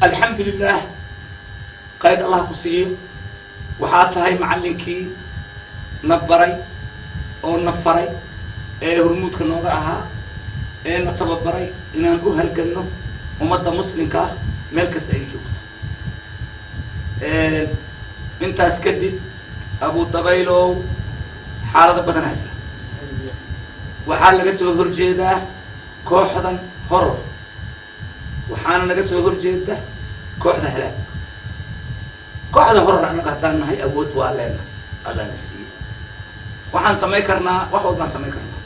الحمد لله قيد الله كسيه وحاطها هاي معلنكي نبري أو نفري هرمود كنوغا أها نتببري إن نقول هالجنة ومدة مسلم كاه ملك استيجوت أنت أسكدي أبو طبيلو حالة بدناجر وحال لقسو هرجيده كوحدا هرر وحانا لقسو هرجيده كوحدا هلاك كوحدا هرر أنا قهدان هاي أبوت والنا الله نسيه وحان سمي كرنا وحول ما سمي كرنا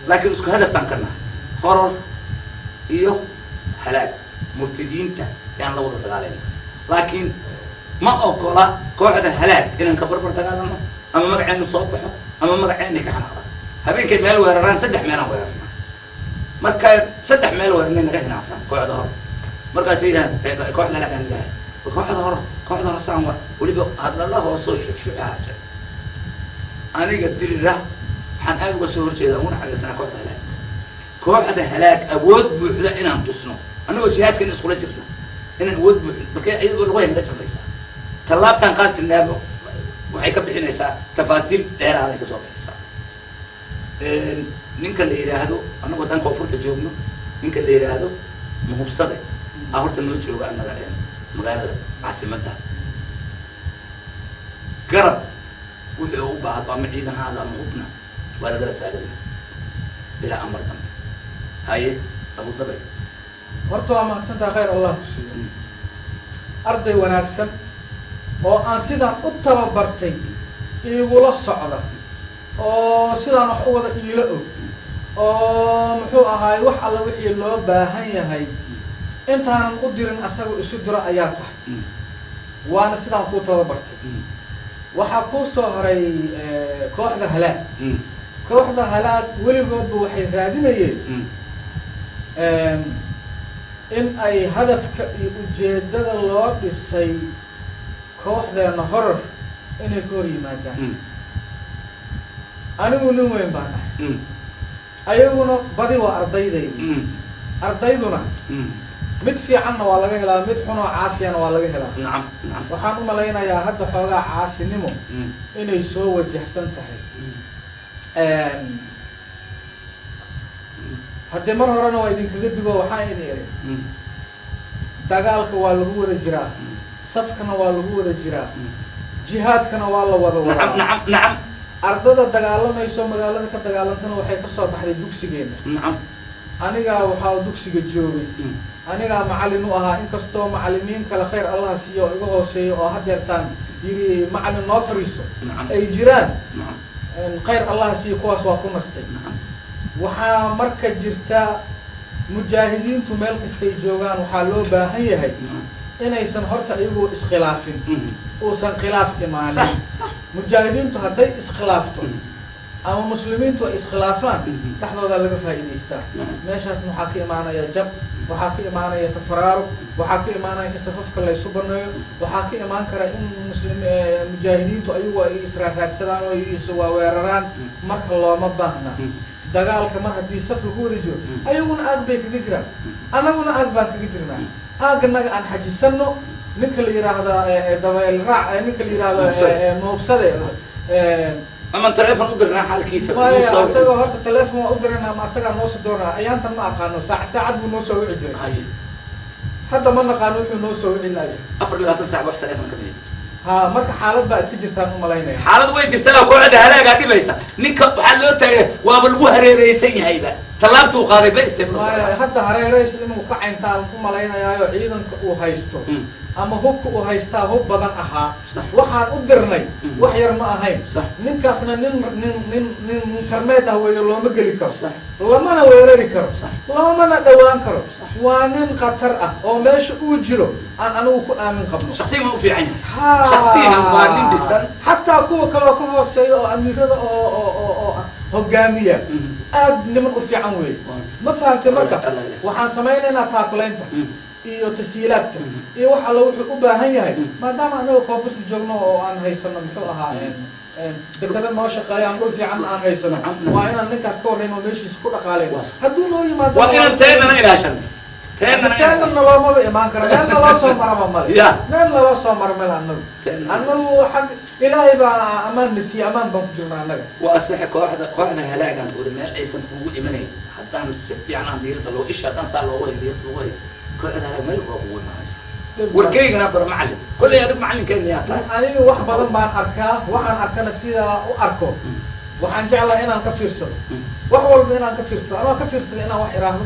لكن اسكو هدف كرنا هرر إيوه هلاك مرتدين تا يعني لو وضع تقالينا لكن ما أقوله كوحدا هلاك إن نكبر برتقالنا أما مرعين نصوبحه أما مرعين نكحنا هبين كي ميل ويران سدح ميل ويران مركا سدح ميل ويران نغير نعسان كوحدا هرر مركا سيدا كوحدا لك عن الله كوحدا هرر ساموا ولبو هذا الله هو صوت شو حاجة أنا قدر له حن أنا وسهر كذا وأنا على سنة كوحدة هلاك أود بوحدة إن تصنع أنا وجهات كان يسقط جرنا إن أود بوحدة بكي أيضا الغاية لا تفريسا طلاب تنقاد سنابه وحيكب حين يسا تفاصيل غير هذا كسوق يسا نينك اللي إلى هذا أنا قلت أنك وفرت الجوبنا نينك اللي إلى هذا ما هو بصدق أهرت إنه يجوا عن مغالطة عاصمتها قرب وحيو بعض ومعيدا هذا مهبنا ولا قرب تاجرنا بلا أمر دم هاي أبو ظبي ورتوا ما سنت خير الله كسيه أرضي وناكسن oo sidaan u tababartay igula socda oo sidaan wax u wada iila og oo muxuu ahaay wax alla wixii loo baahan yahay intaan u dirin asagu isu diro ayaa tahay waana sidaan ku tababartay waxa ku soo horay kooxda halaag weligoodba waxay raadinayeen in ay hadafka iyo ujeedada loo dhisay kooxdeena horor inay ka hor yimaadaan anigu nin weyn baan ahay ayaguna badi waa ardayduna mid fiicanna waa laga helaa mid xun oo caasiyana waa laga helaa waxaan u malaynayaa hadda xoogaa caasinimo inay soo wajahsan tahay haddii mar horena waa idinkaga digo waxaan idin iri dagaalka waa lagu wada jiraa safkana waa lagu wada jiraa jihaadkana waa la wada wadaa نعم ardada dagaalamayso magaalada ka dagaalantana waxay ka soo baxday dugsigeena aniga waxaa dugsiga joogay aniga macallin u ahaa inkastoo macallimiin kala khayr Allah siiyo iga hooseeyo oo hadeertaan yiri macallin noo fariiso ay jiraan khayr Allah siiyo kuwaas waa ku nastay waxaa marka jirta mujaahidiintu meel kastay joogaan waxaa loo baahan yahay inaysan horta iyagu iskhilaafin uusan khilaaf imaanin mujaahidiintu hadday iskhilaafto ama muslimiintu ay iskhilaafaan dhaxdooda laga faa'iideystaa meeshaas waxaa ka imaanaya jab waxaa ka imaanaya tafaraaruq waxaa ka imaanaya in safafka la isu baneeyo waxaa ka imaan kara in mujaahidiintu ayagu ay israaraadsadaan oo ay isweeraraan marka looma baahna dagaalka mar haddii safka ku wada jiro ayaguna aad bay kaga jiraan annaguna aad baan kaga jirnaa aaganaga aan xajisano ninka la yiraahdo dabayl raac ninka la yiraahdo moobsade ama telefoon u dirnaa xalkiisa asaga horta telefoon waa u dirnaa ama asaga noo soo doonaa ayaantan ma aqaano saacad buu noo soo wici jiray hadda ma naqaano wuxuu noo soo wici laayay 24 saac wax telefoon ka mid ha marka xaalad baa iska jirtaan u malaynaya xaalad way jirtaa kooxda halaaga dhibaysa ninka waxa loo taagay waaba lagu hareereysan yahayba talaabtu qaaday ba isticmaal hadda hareereysan inuu ka cayntaan u malaynayo ciidanka uu haysto ama hubka uu haystaa hub badan ahaa waxaan u dirnay wax yar ma ahayn ninkaasna nin karmeed ah weeyo looma geli karo lamana weerari karo lamana dhawaan karo waa nin khatar ah oo meesha uu jiro aan anigu ku aamin qabno shakhsiyan u fiican yahay shakhsiyan waa nin dhisan hatta kuwa kale oo ka hooseeyo oo amiirada oo hogaamiya aad niman u fiican weey ma fahamtay marka waxaan samaynaynaa taakulaynta iyo tasiilaadka iyo wax alla wuxuu u baahan yahay maadaama anaga koonfurta joogno oo aan haysano muxuu ahaa dekada noo shaqeeyaan dhul fiican aan haysano waa inaan ninkaas ka warrayno meeshiisa ku dhaqaaleen hadduu noo yimaado waa inaan teennana ilaashan تانا نلو ما بإيمان كرا مين نلو صومر ما مال يا مين نلو صومر مال أنو حق إلهي بقى أمان نسي أمان بمجرنا أنك وأصحك واحدة هلاك عن تقول ما أيسن هو إيماني حتى أنا سفي عن ديرة لو إيش هذا صار له هو ديرة له كل هذا ما له هو ما يصير وركيج أنا برا معلم كل يوم معلم كان ياتا أنا واحد بدل ما أركاه وحن أركنا سيدا وأركو وحن جعله هنا كفير سر وحول بينا كفير سر أنا كفير سر أنا وحراه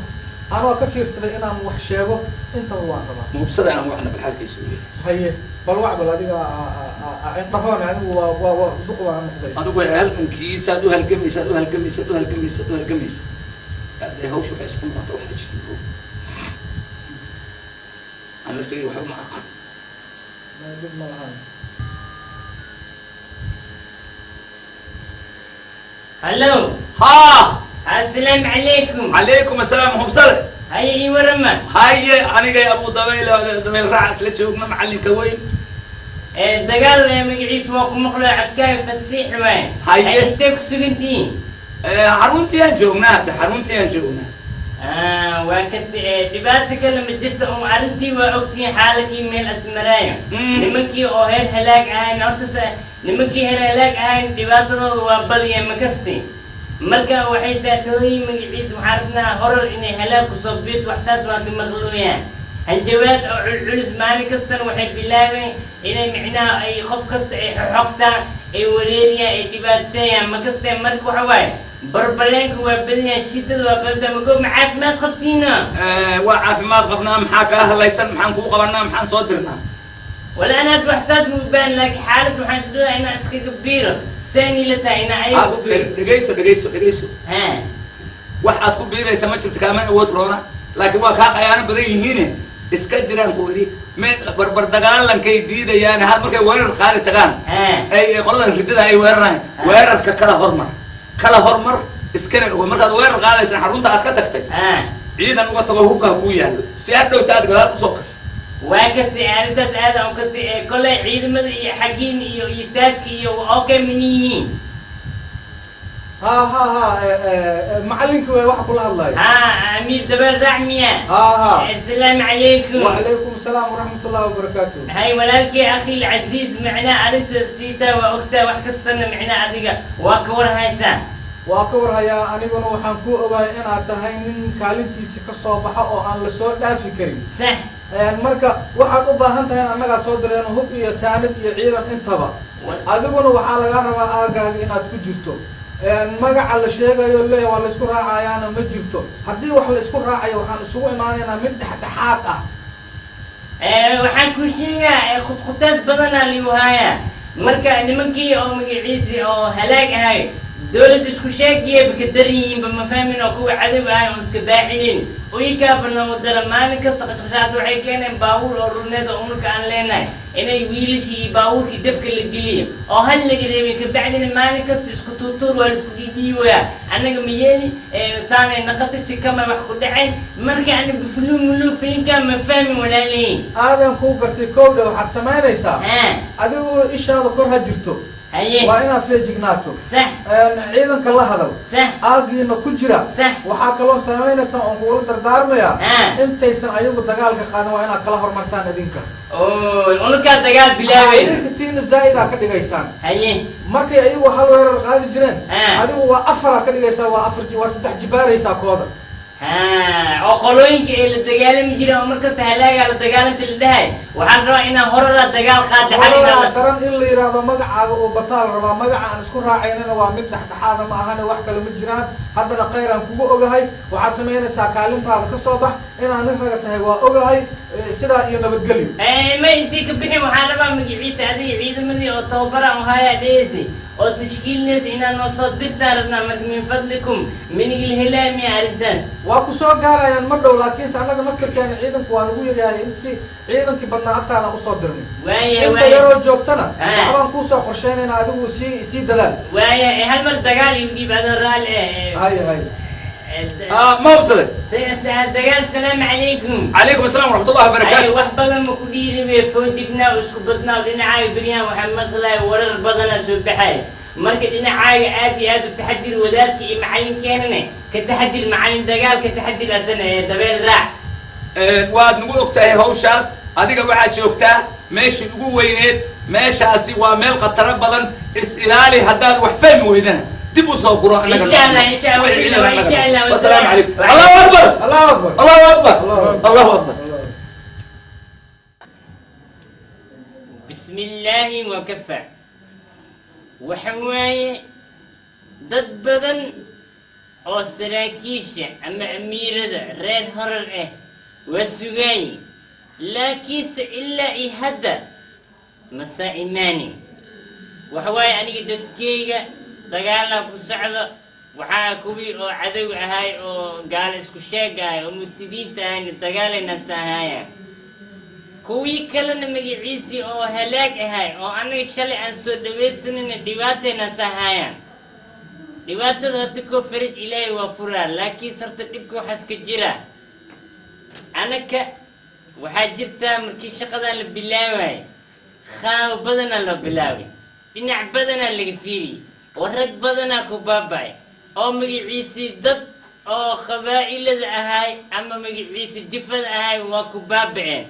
أنا كفير سر أنا وحشابه أنت هو طبعا مو بصدق أنا وإحنا بالحال كيسوي هي بالوعد بلادي انتهون يعني ودقوا عن مقضي أنا أقول هالمنكي سادوها القميص سادوها القميص سادوها القميص سادوها القميص هذا هو شو حيسكن ما تروح تشوفه أنا أفتكر وحب معك ما يدب ملعان هلو ها السلام عليكم. عليكم السلام هم سلام هاي ورما هاي أنا جاي أبو ضبيل رأس لتشوفنا معلم كوين الدجال مقعيس وكم مخلع عتكاي فسيح وين هاي انت كسجنتين حرونتي أنجونا ده حرونتي أنجونا وكس دباتك لما جت أرنتي وأختي حالك من الأسمرايا نمكي أوهر هلاك هاي نرتس نمكي هلاك هاي دباتنا وبدي مكستي مركا waxay saadooyin magaciis maxarabna horar inay halaag ku soo biid waxsaas waa ka maqluuyaan hanjabaad oo culus maalin kastana waxay bilaabeen inay micnaha ay qof kasta ay xoqtaan ay wareeriyaan ay dhibaateeyaan ma kasta marka waxa waaye barbaleenka waa badiyaan shidada waa badda ma goob caafimaad qabtiina waa caafimaad qabnaa maxaa kaa hadlaysan maxaan kuu qabanaa maxaan soo dirnaa wala anaad waxsaas mu baan laakiin xaalad waxaan isdoodaa inaan iskaga biiro ساني لتاينا أيوة دقيسو ها واحد كوب بيرة سمعت شفت كمان وترونا لكن واقع أنا بدري هنا إسكجران كوري ما بردقان لان كي جديدة يعني هذا مركب وين القارة تجان أي قلنا الردة أي وين كلا هرمر إسكن ومركب وين القارة يسنا حرون تأكد تكتي عيدا نقطة تجاهوك هكويا سيادة وتاد قلنا مسكر وكسي أنتس هذا أو كسي كل عيد مدي حقين يساتك أوكي منيين ها معلمك واحد كل الله أمير دبر دعمية السلام عليكم وعليكم السلام ورحمة الله وبركاته هاي ولالك أخي العزيز معنا أنت سيتا وأختها وحكستنا معنا أديك وأكبر هايسا وأكبر هيا أنا قلنا وحنكو أبا إن أتهين كالنتي سكصوبة أو أن لسوء لا فكري صح marka waxaad u baahan tahay in annaga soo direen hub iyo saanad iyo ciidan intaba adiguna waxaa laga rabaa aagaaga inaad ku jirto magaca la sheegayo leeyahay waa la isku raacayaana ma jirto haddii wax la isku raacayo waxaan isugu imaanaynaa mid dhexdhexaad ah waxaan ku sheegaa khudkhutaas badanaa ligu haaya marka nimankii oo magaciisi oo halaag ahay دولة إسكو شاقية بكدرين بمفاهمين أو كوي عدو هاي ونسك باعلين ويكابنا ودر ما نكسر قشقشات وحي كان باور أو رونيدا أمرك عن لينا إنا يويلشي باور كي دبك اللي أو هل لقريبين كبعدين ما نكسر إسكو توتور وإسكو ديويا أنا قميالي ثاني نخطي سكما وحكو دعين مركا أنا بفلو ملو فين كان مفاهمين ولا ليه آدم كوكرتي كوبدا وحد سماينا يسا أدو إيش هذا كورها جرتو وأنا في جناتو صح عيدن كله هذا صح أجي إنه كجرا صح وحكلون سماينا سام أقول دردار ميا أنت يسن أيوب الدجال كخانة وأنا كله هرمتان دينك أوه أنا كان دجال بلاوي كتير زايدة كده جيسان مركي أيوب حلو هير الغادي جرين هذا هو أفرا كده جيسا وأفر واسدح جبار يسا كودا أو خلوين كي الدجال مجرى عمر كستهلاك على الدجال أنت اللي ده وحن رأى إنه هرر الدجال خاد حبيب الله درن اللي يراد مجع وبطال ربا مجع عن سكرها عيننا ومن تحت هذا ما هنا وحكة المجران هذا نقيرا كوبو أجهاي وحد سمينا ساكالين هذا كصباح إن نفرقت هاي وأجهاي سدا ينبتقلي ما أنتي كبحي محاربة مجيء هذه عيد مدي أو توبرة وهاي ديسي أو تشكيل ناس إن نصدق تعرفنا من فضلكم من الهلال يا عرداس وأكو قارا يعني مرة لكن أنا نفكر كان عيدك وأنا أقول يا أنت عيدك بدنا حتى أنا أصدرني أنت يا رجل جوبتنا طبعا كوسا قرشين أنا أدو سي دلال ويا هل مرتقال يجيب هذا الرال هاي ما وصلت دقال السلام عليكم عليكم السلام ورحمة الله وبركاته أي واحد بدل مكوديري بفوجكنا وسكبتنا ولنا عاي بريان محمد الله ورر بدنا سبحان مركز إنا عاي عادي التحدي الوداد كي معلم كاننا كتحدي المعلم دقال كتحدي الأسنة دبيل راع waad nagu ogtahay hawshaas adiga waxaad joogtaa meeshii ugu weyneed meeshaasi waa meel khataro badan is ilaali haddaad wax fahmi weydana dib u soo guro annaga إن شاء الله إن شاء الله إن شاء الله والسلام عليكم الله أكبر الله أكبر الله أكبر الله أكبر بسم الله وكفى وحواي ضد بدن أو سراكيشة أما أميرة رير هرر وسجاي لا كيس إلا إهدى مساء إيماني وحواي أنا قد كيجا دجالنا بسعدة وحاكوبي أو عدو هاي أو قال إسكو شاقة أو متدين تاني دجالنا سهايا كوي كلنا مجيسي أو هلاك هاي أو أنا شلي أن سود بيسنين ديواتنا سهايا ديواتنا تكو فرج إلهي وفرار لكن صرت تبكو حسك جرا أنا وحاجرتها مركي شقدا لبلاوي خاو بدنا لبلاوي إنع بدنا اللي فيري ورد بدنا كوباباي أو مجيسي ضد أو خبائل هاي أما مجيسي جفد هاي وكوبابين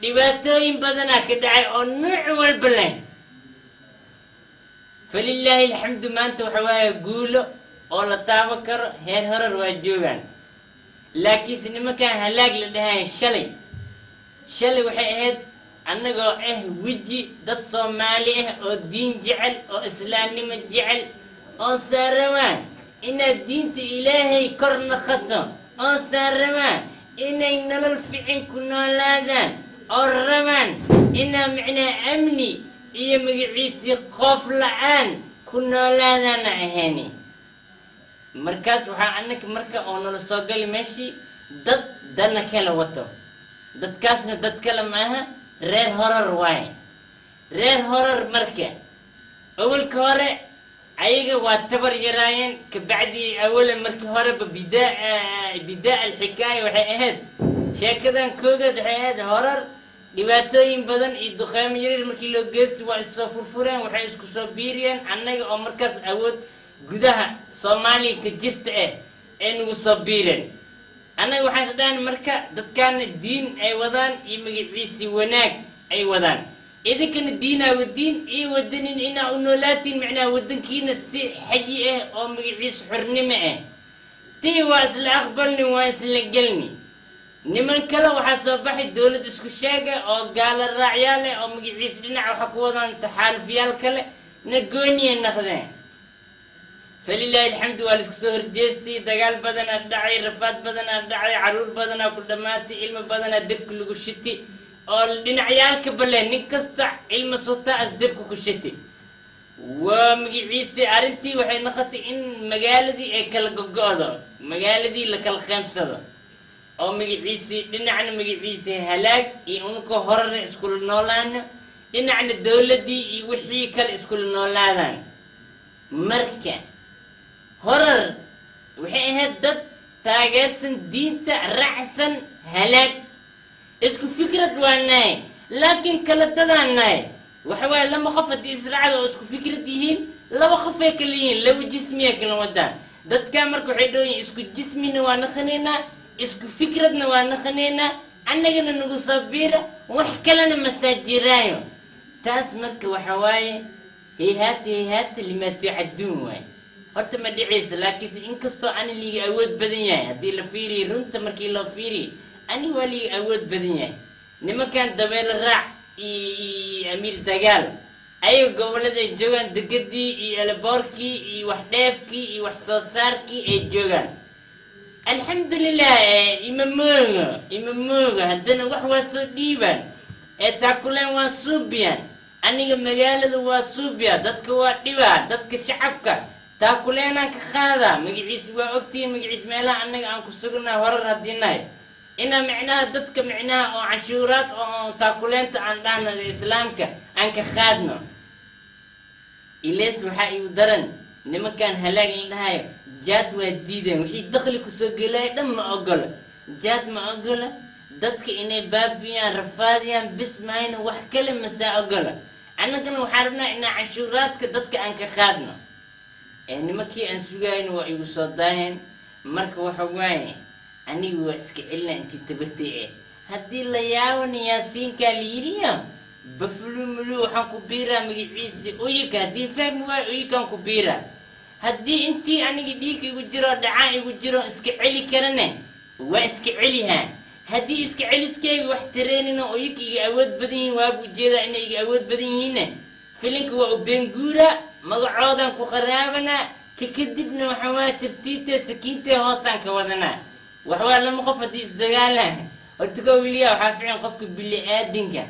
dhibaatooyin badanaa ka dhacay oo nooc walba leh falilaahi alxamdu maanta waxa waaye guulo oo la taaban karo heer horar waa joogaan laakiinse nimankaan halaag la dhahayn shalay waxay ahayd annagoo weji dad soomaali ah oo diin jecel oo islaamnimo jecel oo saaramaan inaad diinta ilaahay kor naqato oo saaramaan inay nolol fiican ku noolaadaan oo rabaan inaa micnaa amni iyo magaciisii qoof la-aan ku noolaadaana ahayni markaas waxaa annaka marka oo nala soo gali meeshii dad dana kala wato dadkaasna dad kale maaha reer horar waaye reer horar marka awalka hore ayaga waa tabar yaraayeen kabacdii awalan markii horeba bidaa alxikaaya waxay ahayd sheekadan koodeed waxay ahayd horar dhibaatooyin badan iyo duqeymo yaryar markii loo geysto waa issoo furfureen waxay isku soo biiriyeen annaga oo markaas awood gudaha soomaaliya ka jirta ee nagu soo biireen annaga waxaan isdhahan marka dadkaana diin ay wadaan iyo magaciisii wanaag ay wadaan idinkana diinaa wadiin iyo wadanin inaa u noolaatiin macnaha wadankiina si xayi ah oo magaciisa xornimo ah tii waa isla aqbalni waa isla gelni niman kale waxaa soo baxay dowlad isku sheega oo gaala raacyaal leh oo magaciisa dhinac waxa ku wadaan taxaalufyaal kale na gooniya naqdeen falilaahi alxamdu waa laiska soo horjeestay dagaal badanaa dhacay rafaad badanaa dhacay caruur badanaa ku dhammaatay ilmo badanaa debka lagu shiti oo dhinacyaalka bale nin kasta ilmo sotaa as debka ku shiti waa magaciisa arrintii waxay noqotay in magaaladii ay kala gogo'do magaaladii la kala qeybsado oo magaciisii dhinacna magaciisii halaag iyo unka horare iskula noolaana dhinacna dowladdii iyo wixii kale iskula noolaadaan marka horar waxay ahayd dad taageersan diinta raacsan halaag isku fikrad waa nahay laakiin kala dadaan nahay waxa waaye lama qof haddii israacda oo isku fikrad yihiin laba qofay kala yihiin laba jismiya kala wadaan dadkaa marka waxay dhooyiin isku jismina waa naqanaynaa isku fikradna waa naqanaynaa annagana nagu sabiira wax kalena masaajiraayo taas marka waxa waaye hayhaata lima tucaduun waaye horta ma dhicaysa laakiinse inkastoo ani liiga awood badan yahay haddii la fiiriyo runta markii loo fiiriyo ani waa liiga awood badan yahay nimankan dabeelo raac iyo amiir dagaal ayaga gobolladay joogaan degadii iyo eleboorkii iyo wax dheefkii iyo wax soo saarkii ay joogaan alxamdulilah imamooga haddana wax waa soo dhiibaan ee taakuleen waa suubiyaan aniga magaalada waa suubiya dadka waa dhibaa dadka shacabka taakuleenaan ka qaadaa magaciisi waa ogtihiin magaciis meelaha annaga aan ku sugnaa horar haddii nahay inaa micnaha dadka micnaha oo canshuuraad oo taakuleenta aan dhahna islaamka aan ka qaadno ilees waxaa igu daran nimankaan halaag la dhahayo jaad waa diideen wixii dakhli kusoo gelaya dhan ma ogola jaad ma ogola dadka inay baabiyaan rafaadiyaan bis mahayna wax kale masaa ogola annagana waxaa rabnaa inaa canshuuraadka dadka aan ka qaadno nimankii aan sugayno waa igu soo daaheen marka waxa waaye anigu waa iska celina intii tabartay haddii la yaabana yaasiinkaa la yidhiya bafulumulu waxaan ku biiraa magaciisa uyika haddii fahmi waayo uyikaan ku biiraa haddii intii aniga dhiig igu jiro dhacaan igu jiro iska celi karane waa iska celihaa haddii iska celiskeyga wax tareenina uyika iga awood badan yihiin waabu ujeedaa inay iga awood badan yihiinne filinka waa u beenguura magacoodan ku qaraabanaa kadibna waxaa waa tartiibtee sakiintee hoosaan ka wadanaa waxwaa lama qof haddii isdagaalah horta koo weliyaa waxaa fiican qofka bili-aadinka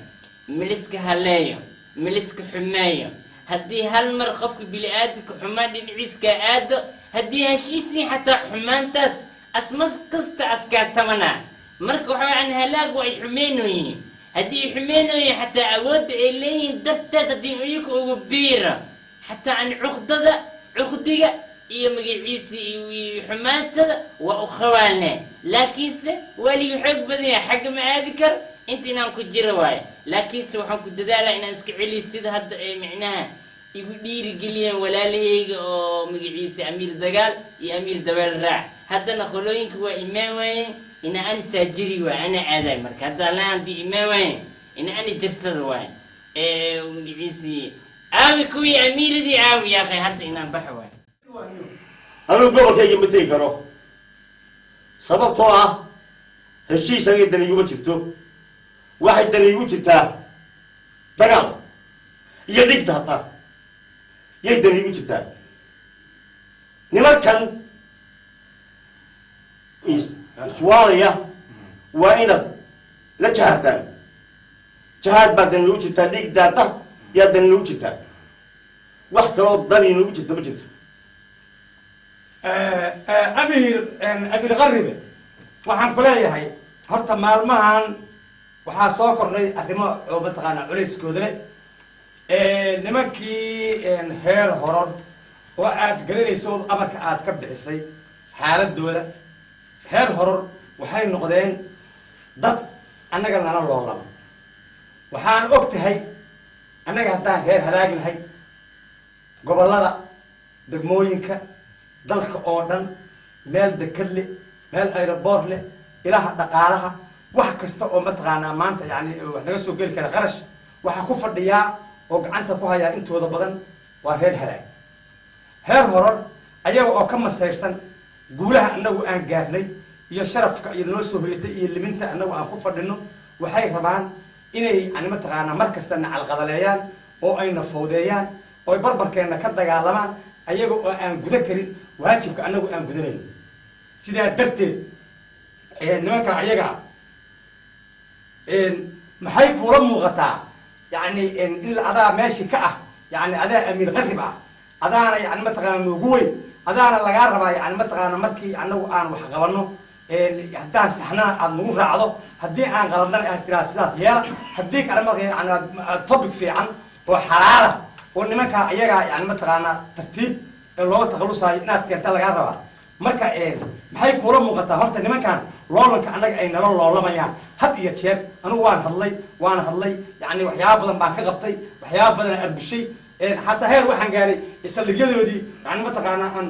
miliska haleeyo miliska xumeeyo haddii hal mar qofka bili-aadinka xumaan dhinaciiskaa aado haddii heshiisiin xataa xumaantaas asmas kasta askaa tabanaa marka waxaa aan halaagu ay xumeynooyiin haddii ay xumeynooyiin xataa awoodda ay leeyihiin darteed haddii uyuka ugu biira xataa aan cuqdiga iyo magaciisa iyo xumaantada waa u khawaalnaa laakiinse waaligii xoog badan yahay xagga ma aadi karo inta inaan ku jiro waayo laakiinse waxaan ku dadaalaa inaan iska celiyo sida hadda ay micnaha igu dhiirigeliyeen walaalahayga oo magaciisa amiir dagaal iyo amiir dabeel raac haddana qolooyinka waa imaan waayeen ina ani saajiri waay ana aadaay marka hadda laan bi imaan waayeen ina ani jirsada waay magaciisii aawi kuwii amiiradii aawi yaaqay hadda inaan baxa waay anuu gobolkayga ma tegi karo sababtoo ah heshiis aniga dani iguma jirto waxay dani igu jirtaa dagaal iyo dhigta hataa yay dani igu jirtaa nimankan iswaalaya waa inaad la jahaadaan jahaad baa dani igu jirtaa dhig daata yaa dani igu jirtaa wax kaloo dani inugu jirta ma jirto أمير غربة waxaan ku leeyahay horta maalmahan waxaa soo kordhay arrimo oo mataqaana culayskooda leh nimankii heer horor oo aad garanayso amarka aad ka bixisay xaaladooda heer horor waxay noqdeen dad annaga lana loolamo waxaan og tahay annaga haddaan reer halaagnahay gobollada degmooyinka dalka oo dhan meel dekad leh meel aeroboort leh ilaha dhaqaalaha wax kasta oo mataqaanaa maanta yani wax naga soo geli kara qarash waxaa ku fadhiyaa oo gacanta ku hayaa intooda badan waa reer halaag heer horor ayaga oo ka masayrsan guulaha annagu aan gaarnay iyo sharafka iyo noo soo hoyatay iyo liminta annagu aan ku fadhino waxay rabaan inay yani mataqaanaa mar kasta na calqadaleeyaan oo ayna fowdeeyaan oo barbarkeenna ka dagaalamaan ayaga oo aan guda karin waajibka annagu aan gudanayno sidaa darteed nimanka ayaga maxay kuula muuqataa yani in adaa meeshi ka ah yani adaa amiir qarib ah adaana yani mataqaana noogu weyn adaana lagaa rabaa yani mataqaana markii anagu aan wax qabano haddaan saxnana aad nagu raacdo haddii aan qaladnana aad tiraa sidaas yeela haddii kale marka yani topic fiican oo xalaala oo nimankaa ayagaa yani mataqaana tartiib looga takhalusaayo inaad keenta lagaa rabaa marka maxay kuula muuqataa horta nimankan loolanka annaga ay nala loolamayaan had iyo jeer anigu waan hadlay yani waxyaaba badan baan ka qabtay waxyaaba badan arbishay xataa heer waxaan gaaray saldhigyadoodii yani mataqaana aan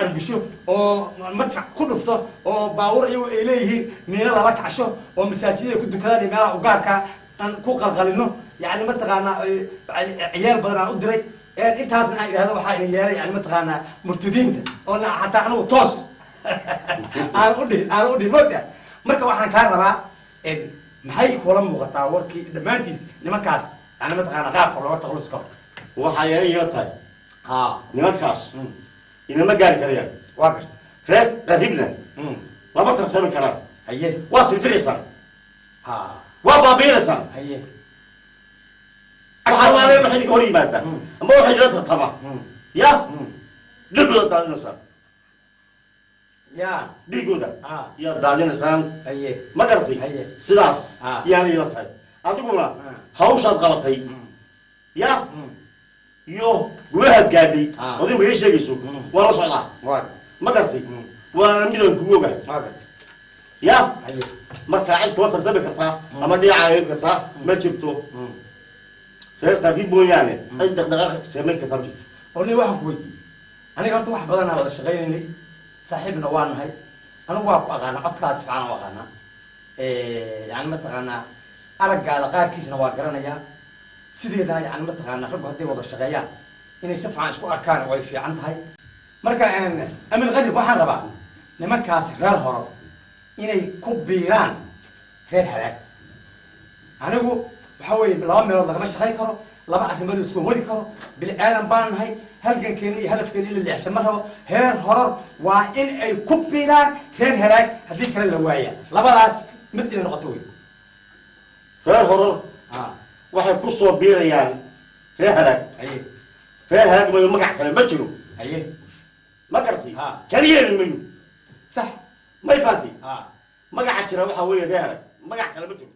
arbisho oo madfac ku dhufto oo baabuur iyago ay leeyihiin miina lala kacsho oo masaajidada ku dukadaan iyo meelaha ugaarka aan ku qalqalino yani mataqaana ciyaal badan aan u diray intaasna aan idhahdo waxaa ina yeelay yani mataqaanaa murtadiinta oo hataa anigu toos aan udhihin moda marka waxaan kaa rabaa maxay kula muuqataa warkii dhammaantiis nimankaas yani mataqaana qaabka looga takhalus karo waxaa yeela ila tahay ha nimankaas inama gaari karayaan waa garta reer qaribna lama tarsami karaan haye waa tirtiraysaan ha waa baabiinaysaan haye waxaa waale waxay idinka hor yimaadaan ama waxay ila tartamaan ya dhigooda daadinaysaan ya dhigooda ha yaa daadinaysaan haye ma garatay haye sidaas Ah. yaana ila tahay adiguna hawshaad qabatay ya iyo guulahaad gaadhay Ah. odin ba ii sheegayso waa la socdaa waa ma garatay waana midaan kugu ogahay waa garta ya haye markaa cid kuma tarsami kartaa ama dhinacaagi kartaa ma jirto reer qafiid mooyaane cid dhaqdhaqaaq samayn kartaa ma jirto oo nin waxaan ku weydiiyey aniga horta wax badanaa wada shaqaynaynay saaxiibna waa nahay أنا واقف أغانا عطكاس فعنا وأغانا يعني متقانا أرجع على قار كيسنا واقرنا يا سيدي ده يعني متقانا ربع هدي وضع الشغيان إن يسفع عن سكو أركان ويفي عند هاي مركا أن أمن غريب واحد ربع لما كاس غير هرب إني كبيران غير هلاك أنا أقول بحاول لما من الله مش هاي كرو لما أكمل السكون ودي كرو بالعالم بان هاي هل كان كني هدف كني اللي عشان مرة هير هرر وإن أي كبيران غير هلاك هذيك الهواية لما راس مثل النقطوي reer horar waxay ku soo biirayaan reer halaag reer halaag mayo magac kale ma jiro ma garti kaliyeeli mayo صح may fahanti magaca jira waxa weeye reer halaag magac kale ma jiro